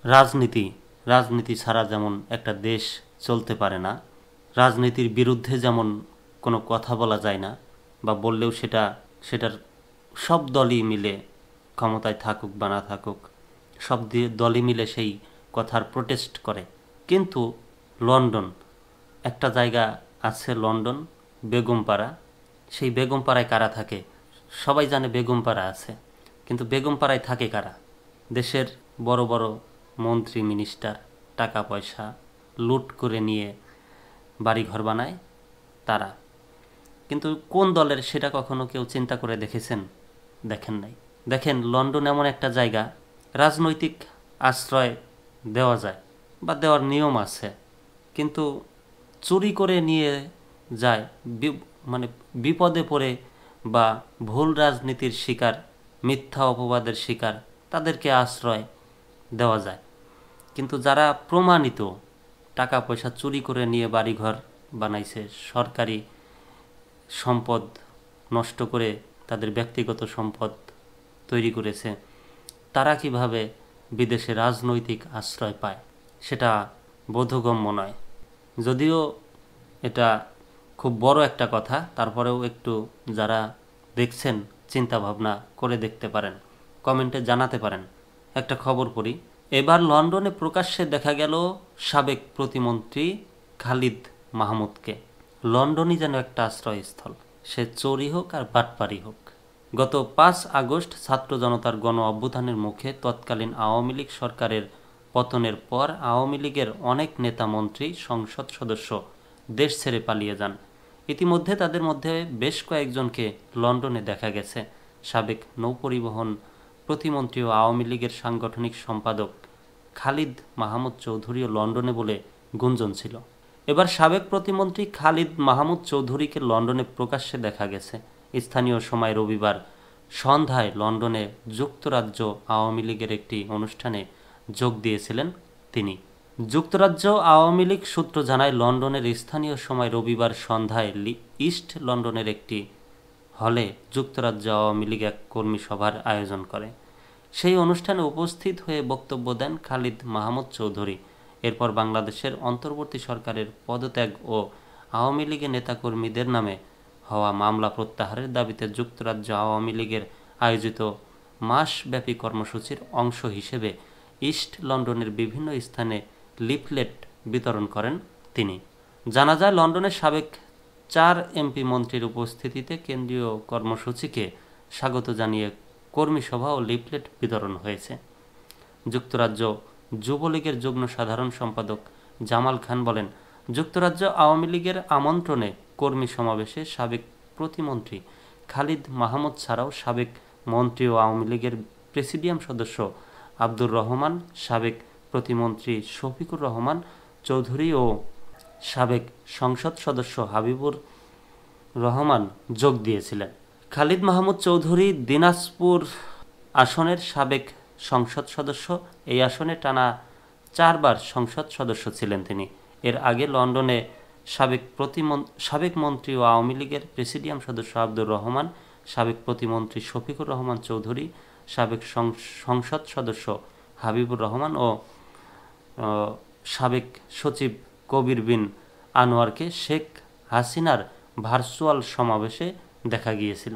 রাজনীতি রাজনীতি ছাড়া যেমন একটা দেশ চলতে পারে না, রাজনীতির বিরুদ্ধে যেমন কোনো কথা বলা যায় না, বা বললেও সেটার সব দলই মিলে, ক্ষমতায় থাকুক বা না থাকুক, সব দলই মিলে সেই কথার প্রোটেস্ট করে। কিন্তু লন্ডন, একটা জায়গা আছে লন্ডন, বেগমপাড়া। সেই বেগমপাড়ায় কারা থাকে? সবাই জানে বেগমপাড়া আছে, কিন্তু বেগমপাড়ায় থাকে কারা? দেশের বড় বড় মন্ত্রী মিনিস্টার টাকা পয়সা লুট করে নিয়ে বাড়িঘর বানায় তারা। কিন্তু কোন দলের সেটা কখনো কেউ চিন্তা করে দেখেছেন? দেখেন নাই। দেখেন, লন্ডন এমন একটা জায়গা, রাজনৈতিক আশ্রয় দেওয়া যায় বা দেওয়ার নিয়ম আছে, কিন্তু চুরি করে নিয়ে যায়, মানে বিপদে পড়ে বা ভুল রাজনীতির শিকার, মিথ্যা অপবাদের শিকার, তাদেরকে আশ্রয় দেওয়া যায়। কিন্তু যারা প্রমাণিত টাকা পয়সা চুরি করে নিয়ে বাড়িঘর বানাইছে, সরকারি সম্পদ নষ্ট করে তাদের ব্যক্তিগত সম্পদ তৈরি করেছে, তারা কিভাবে বিদেশে রাজনৈতিক আশ্রয় পায় সেটা বোধগম্য নয়। যদিও এটা খুব বড় একটা কথা, তারপরেও একটু যারা দেখছেন চিন্তা ভাবনা করে দেখতে পারেন, কমেন্টে জানাতে পারেন। একটা খবর পড়ি। এবার লন্ডনে প্রকাশ্যে দেখা গেল সাবেক প্রতিমন্ত্রী খালিদ মাহমুদকে। লন্ডনই যেন একটা আশ্রয়স্থল, সে চোরই হোক আর বাটপারি হোক। গত 5 আগস্ট ছাত্র জনতার গণ অভ্যুত্থানের মুখে তৎকালীন আওয়ামী লীগ সরকারের পতনের পর আওয়ামী লীগের অনেক নেতা মন্ত্রী, সংসদ সদস্য দেশ ছেড়ে পালিয়ে যান। ইতিমধ্যে তাদের মধ্যে বেশ কয়েকজনকে লন্ডনে দেখা গেছে। সাবেক নৌপরিবহন প্রতিমন্ত্রী ও আওয়ামী লীগের সাংগঠনিক সম্পাদক খালিদ মাহমুদ চৌধুরীও লন্ডনে বলে গুঞ্জন ছিল। এবার সাবেক প্রতিমন্ত্রী খালিদ মাহমুদ চৌধুরীকে লন্ডনে প্রকাশ্যে দেখা গেছে। স্থানীয় সময় রবিবার সন্ধ্যায় লন্ডনে যুক্তরাজ্য আওয়ামী লীগের একটি অনুষ্ঠানে যোগ দিয়েছিলেন তিনি। যুক্তরাজ্য আওয়ামী লীগ সূত্র জানায়, লন্ডনের স্থানীয় সময় রবিবার সন্ধ্যায় ইস্ট লন্ডনের একটি হলে যুক্তরাজ্য আওয়ামী লীগ এক কর্মী সভার আয়োজন করে। সেই অনুষ্ঠানে উপস্থিত হয়ে বক্তব্য দেন খালিদ মাহমুদ চৌধুরী। এরপর বাংলাদেশের অন্তর্বর্তী সরকারের পদত্যাগ ও আওয়ামী লীগের নেতাকর্মীদের নামে হওয়া মামলা প্রত্যাহারের দাবিতে যুক্তরাজ্য আওয়ামী লীগের আয়োজিত মাসব্যাপী কর্মসূচির অংশ হিসেবে ইস্ট লন্ডনের বিভিন্ন স্থানে লিফলেট বিতরণ করেন তিনি। জানা যায়, লন্ডনের সাবেক 4 এমপি মন্ত্রীর উপস্থিতিতে কেন্দ্রীয় কর্মসূচিকে স্বাগত জানিয়ে কর্মী সভা ও লিফলেট বিতরণ হয়েছে। যুক্তরাজ্য যুবলীগের যুগ্ম সাধারণ সম্পাদক জামাল খান বলেন, যুক্তরাজ্য আওয়ামী লীগের আমন্ত্রণে কর্মী সমাবেশে সাবেক প্রতিমন্ত্রী খালিদ মাহমুদ ছাড়াও সাবেক মন্ত্রী ও আওয়ামী লীগের প্রেসিডিয়াম সদস্য আব্দুর রহমান, সাবেক প্রতিমন্ত্রী শফিকুর রহমান চৌধুরী ও সাবেক সংসদ সদস্য হাবিবুর রহমান যোগ দিয়েছিলেন। খালিদ মাহমুদ চৌধুরী দিনাজপুর আসনের সাবেক সংসদ সদস্য। এই আসনে টানা 4 বার সংসদ সদস্য ছিলেন তিনি। এর আগে লন্ডনে সাবেক মন্ত্রী ও আওয়ামী লীগের প্রেসিডিয়াম সদস্য আব্দুর রহমান, সাবেক প্রতিমন্ত্রী শফিকুর রহমান চৌধুরী, সাবেক সংসদ সদস্য হাবিবুর রহমান ও সাবেক সচিব কবির বিন আনোয়ারকে শেখ হাসিনার ভার্চুয়াল সমাবেশে দেখা গিয়েছিল।